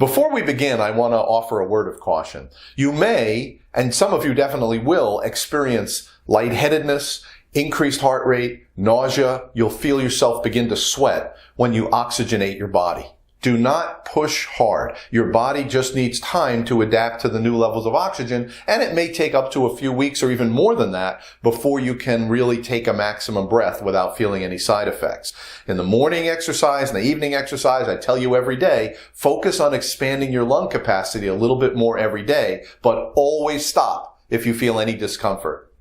Before we begin, I want to offer a word of caution. You may, and some of you definitely will, experience lightheadedness, increased heart rate, nausea. You'll feel yourself begin to sweat when you oxygenate your body. Do not push hard. Your body just needs time to adapt to the new levels of oxygen, and it may take up to a few weeks or even more than that before you can really take a maximum breath without feeling any side effects. In the morning exercise and the evening exercise, I tell you every day, focus on expanding your lung capacity a little bit more every day, but always stop if you feel any discomfort.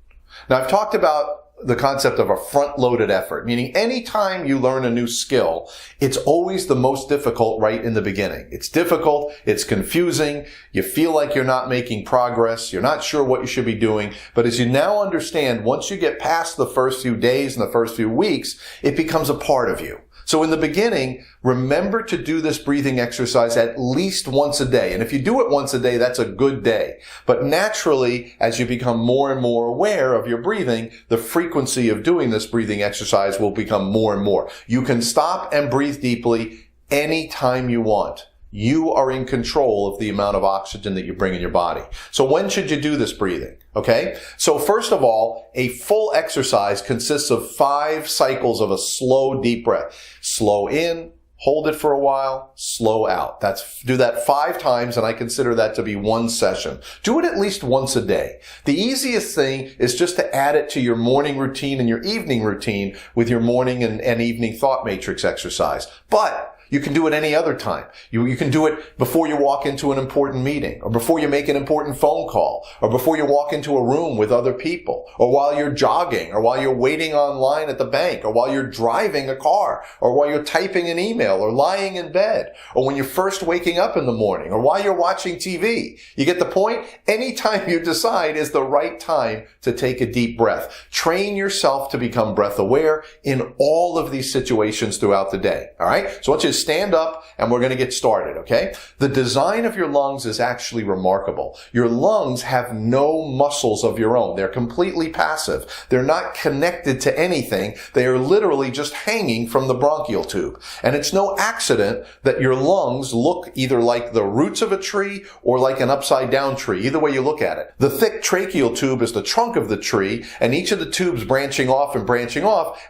Now, I've talked about the concept of a front-loaded effort, meaning anytime you learn a new skill, it's always the most difficult right in the beginning. It's difficult, it's confusing, you feel like you're not making progress, you're not sure what you should be doing, but as you now understand, once you get past the first few days and the first few weeks, it becomes a part of you. So in the beginning, remember to do this breathing exercise at least once a day. And if you do it once a day, that's a good day. But naturally, as you become more and more aware of your breathing, the frequency of doing this breathing exercise will become more and more. You can stop and breathe deeply anytime you want. You are in control of the amount of oxygen that you bring in your body. So when should you do this breathing? Okay? So first of all, a full exercise consists of 5 cycles of a slow, deep breath. Slow in, hold it for a while, slow out. Do that 5 times, and I consider that to be one session. Do it at least once a day. The easiest thing is just to add it to your morning routine and your evening routine with your morning and evening thought matrix exercise. But you can do it any other time. You can do it before you walk into an important meeting, or before you make an important phone call, or before you walk into a room with other people, or while you're jogging, or while you're waiting online at the bank, or while you're driving a car, or while you're typing an email, or lying in bed, or when you're first waking up in the morning, or while you're watching TV. You get the point? Anytime you decide is the right time to take a deep breath. Train yourself to become breath aware in all of these situations throughout the day. All right? So I want you to stand up and we're going to get started, okay? The design of your lungs is actually remarkable. Your lungs have no muscles of your own. They're completely passive. They're not connected to anything. They are literally just hanging from the bronchial tube. And it's no accident that your lungs look either like the roots of a tree or like an upside down tree, either way you look at it. The thick tracheal tube is the trunk of the tree, and each of the tubes branching off,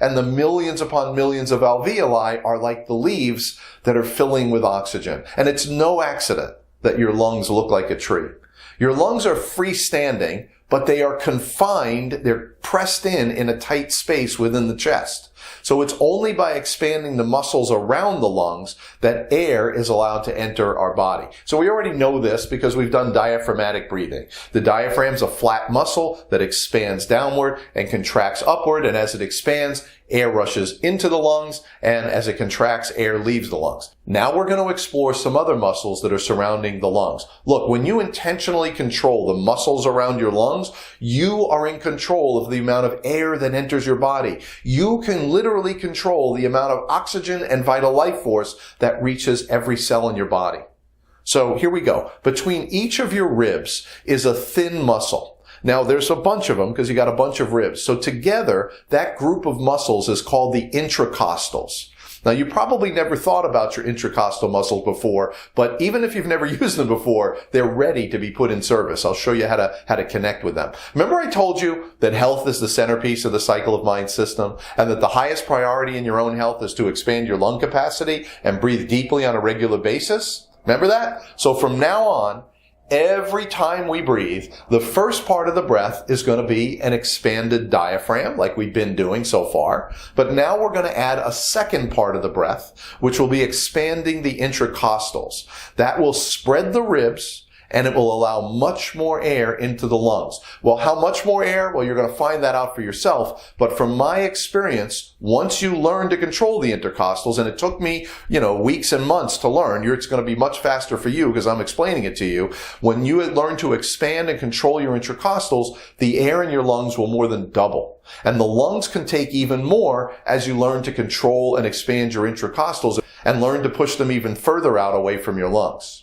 and the millions upon millions of alveoli are like the leaves that are filling with oxygen. And it's no accident that your lungs look like a tree. Your lungs are freestanding, but they are confined, they're pressed in a tight space within the chest. So it's only by expanding the muscles around the lungs that air is allowed to enter our body. So we already know this because we've done diaphragmatic breathing. The diaphragm's a flat muscle that expands downward and contracts upward, and as it expands, air rushes into the lungs, and as it contracts, air leaves the lungs. Now we're going to explore some other muscles that are surrounding the lungs. Look, when you intentionally control the muscles around your lungs, you are in control of the amount of air that enters your body. You can literally control the amount of oxygen and vital life force that reaches every cell in your body. So here we go. Between each of your ribs is a thin muscle. Now, there's a bunch of them because you got a bunch of ribs. So together, that group of muscles is called the intercostals. Now, you probably never thought about your intercostal muscles before, but even if you've never used them before, they're ready to be put in service. I'll show you how to connect with them. Remember I told you that health is the centerpiece of the cycle of mind system, and that the highest priority in your own health is to expand your lung capacity and breathe deeply on a regular basis? Remember that? So from now on, every time we breathe, the first part of the breath is going to be an expanded diaphragm, like we've been doing so far. But now we're going to add a second part of the breath, which will be expanding the intercostals. That will spread the ribs, and it will allow much more air into the lungs. Well, how much more air? Well, you're going to find that out for yourself. But from my experience, once you learn to control the intercostals, and it took me, weeks and months to learn, it's going to be much faster for you because I'm explaining it to you. When you learn to expand and control your intercostals, the air in your lungs will more than double. And the lungs can take even more as you learn to control and expand your intercostals and learn to push them even further out away from your lungs.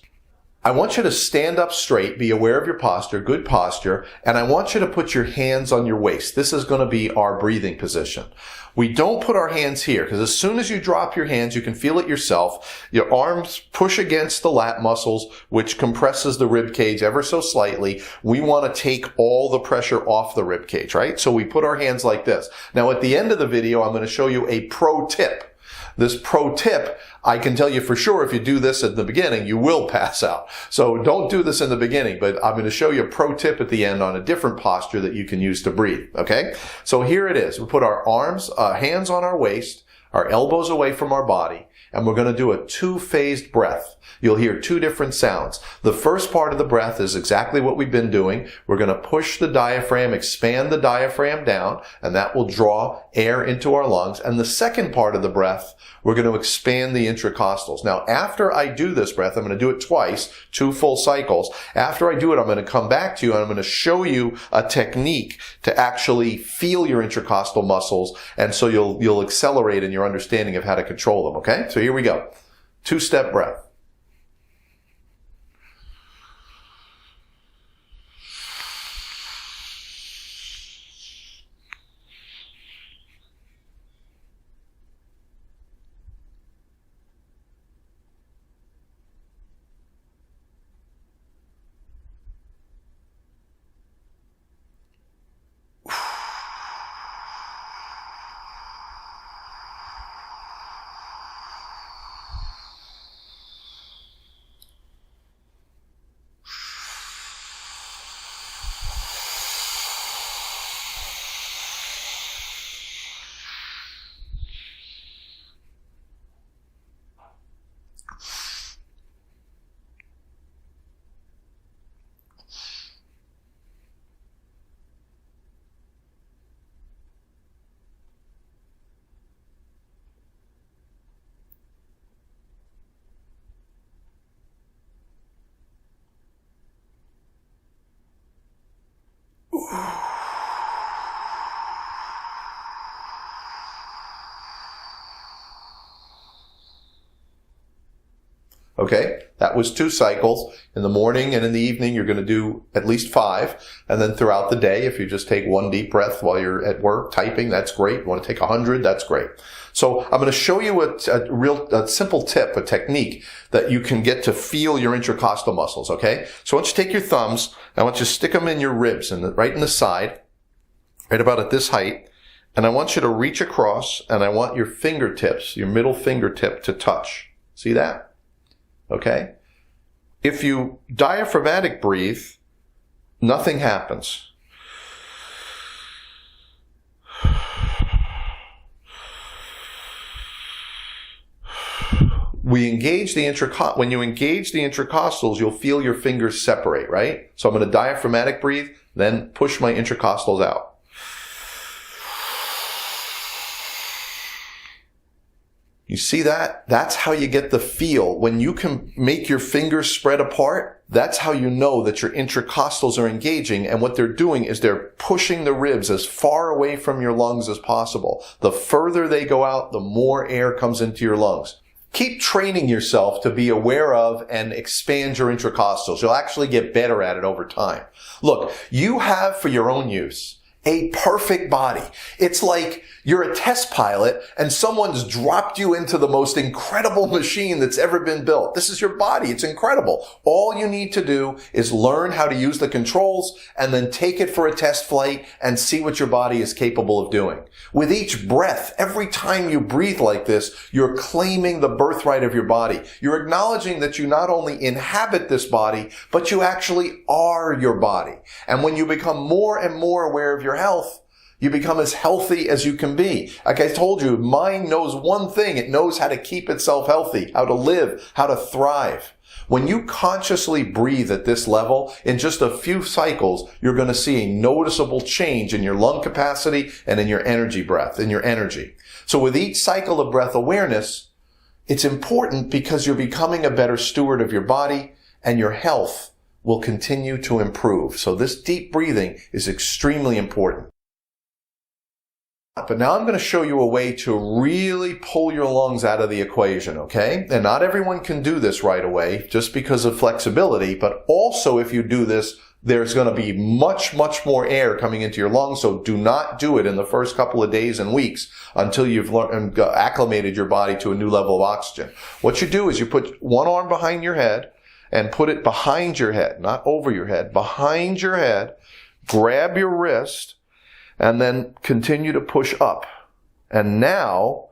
I want you to stand up straight, be aware of your posture, good posture, and I want you to put your hands on your waist. This is going to be our breathing position. We don't put our hands here because as soon as you drop your hands, you can feel it yourself. Your arms push against the lat muscles, which compresses the rib cage ever so slightly. We want to take all the pressure off the rib cage, right? So we put our hands like this. Now at the end of the video, I'm going to show you a pro tip. This pro tip, I can tell you for sure if you do this at the beginning, you will pass out. So don't do this in the beginning, but I'm going to show you a pro tip at the end on a different posture that you can use to breathe, okay? So here it is. We put our arms, hands on our waist, our elbows away from our body, and we're going to do a two-phased breath. You'll hear two different sounds. The first part of the breath is exactly what we've been doing. We're going to push the diaphragm, expand the diaphragm down, and that will draw air into our lungs. And the second part of the breath, we're going to expand the intercostals. Now, after I do this breath, I'm going to do it twice, 2 full cycles. After I do it, I'm going to come back to you and I'm going to show you a technique to actually feel your intercostal muscles, and so you'll accelerate in your understanding of how to control them, okay? So here we go. 2-step breath. Okay, that was 2 cycles. In the morning and in the evening, you're going to do at least 5. And then throughout the day, if you just take 1 deep breath while you're at work typing, that's great. You want to take 100, that's great. So I'm going to show you a simple tip, a technique that you can get to feel your intercostal muscles, okay? So I want you to take your thumbs, and I want you to stick them in your ribs, right in the side, right about at this height. And I want you to reach across, and I want your fingertips, your middle fingertip to touch. See that? Okay? If you diaphragmatic breathe, nothing happens. When you engage the intercostals, you'll feel your fingers separate, right? So I'm going to diaphragmatic breathe, then push my intercostals out. You see that? That's how you get the feel. When you can make your fingers spread apart, that's how you know that your intercostals are engaging, and what they're doing is they're pushing the ribs as far away from your lungs as possible. The further they go out, the more air comes into your lungs. Keep training yourself to be aware of and expand your intercostals. You'll actually get better at it over time. Look, you have for your own use a perfect body. It's like you're a test pilot and someone's dropped you into the most incredible machine that's ever been built. This is your body. It's incredible. All you need to do is learn how to use the controls and then take it for a test flight and see what your body is capable of doing. With each breath, every time you breathe like this, you're claiming the birthright of your body. You're acknowledging that you not only inhabit this body, but you actually are your body. And when you become more and more aware of your health, you become as healthy as you can be. Like I told you, mind knows one thing. It knows how to keep itself healthy, how to live, how to thrive. When you consciously breathe at this level, in just a few cycles, you're going to see a noticeable change in your lung capacity and in your energy breath, in your energy. So with each cycle of breath awareness, it's important because you're becoming a better steward of your body, and your health will continue to improve. So this deep breathing is extremely important. But now I'm going to show you a way to really pull your lungs out of the equation, okay? And not everyone can do this right away just because of flexibility, but also if you do this, there's going to be much, much more air coming into your lungs, so do not do it in the first couple of days and weeks until you've acclimated your body to a new level of oxygen. What you do is you put one arm behind your head and put it behind your head, not over your head, behind your head, grab your wrist, and then continue to push up. And now,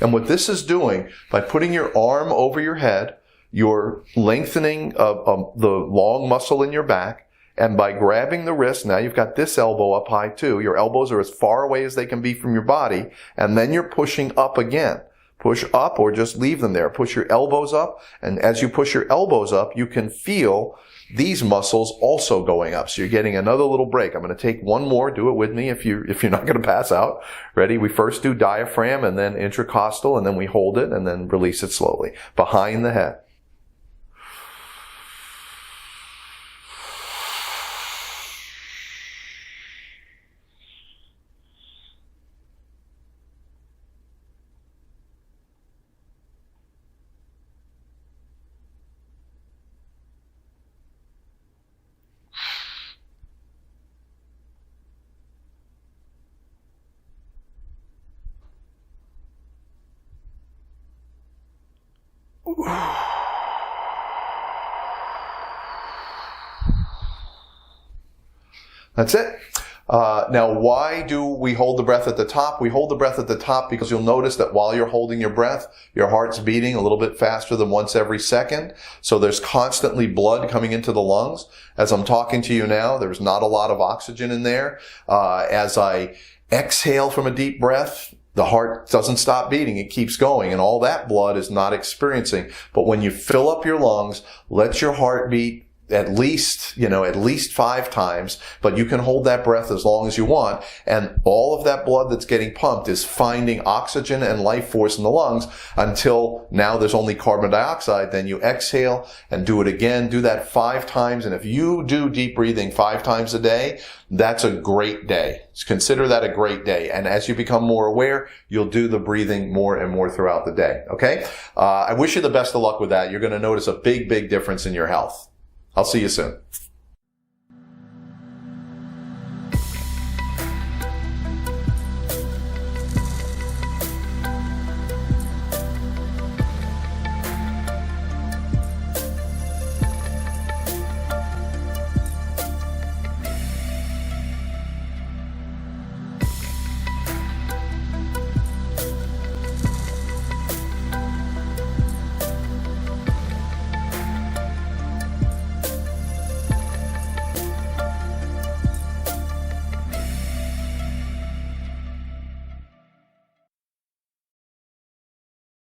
and what this is doing, by putting your arm over your head, you're lengthening the long muscle in your back. And by grabbing the wrist, now you've got this elbow up high too. Your elbows are as far away as they can be from your body. And then you're pushing up again. Push up or just leave them there. Push your elbows up. And as you push your elbows up, you can feel these muscles also going up. So you're getting another little break. I'm going to take one more. Do it with me if you're not going to pass out. Ready? We first do diaphragm and then intercostal, and then we hold it and then release it slowly. Behind the head. That's it. Now, why do we hold the breath at the top? We hold the breath at the top because you'll notice that while you're holding your breath, your heart's beating a little bit faster than once every second. So there's constantly blood coming into the lungs. As I'm talking to you now, there's not a lot of oxygen in there. As I exhale from a deep breath, the heart doesn't stop beating. It keeps going, and all that blood is not experiencing. But when you fill up your lungs, let your heart beat at least 5 times, but you can hold that breath as long as you want. And all of that blood that's getting pumped is finding oxygen and life force in the lungs until now there's only carbon dioxide. Then you exhale and do it again. Do that 5 times. And if you do deep breathing 5 times a day, that's a great day. Consider that a great day. And as you become more aware, you'll do the breathing more and more throughout the day. Okay? I wish you the best of luck with that. You're going to notice a big, big difference in your health. I'll see you soon.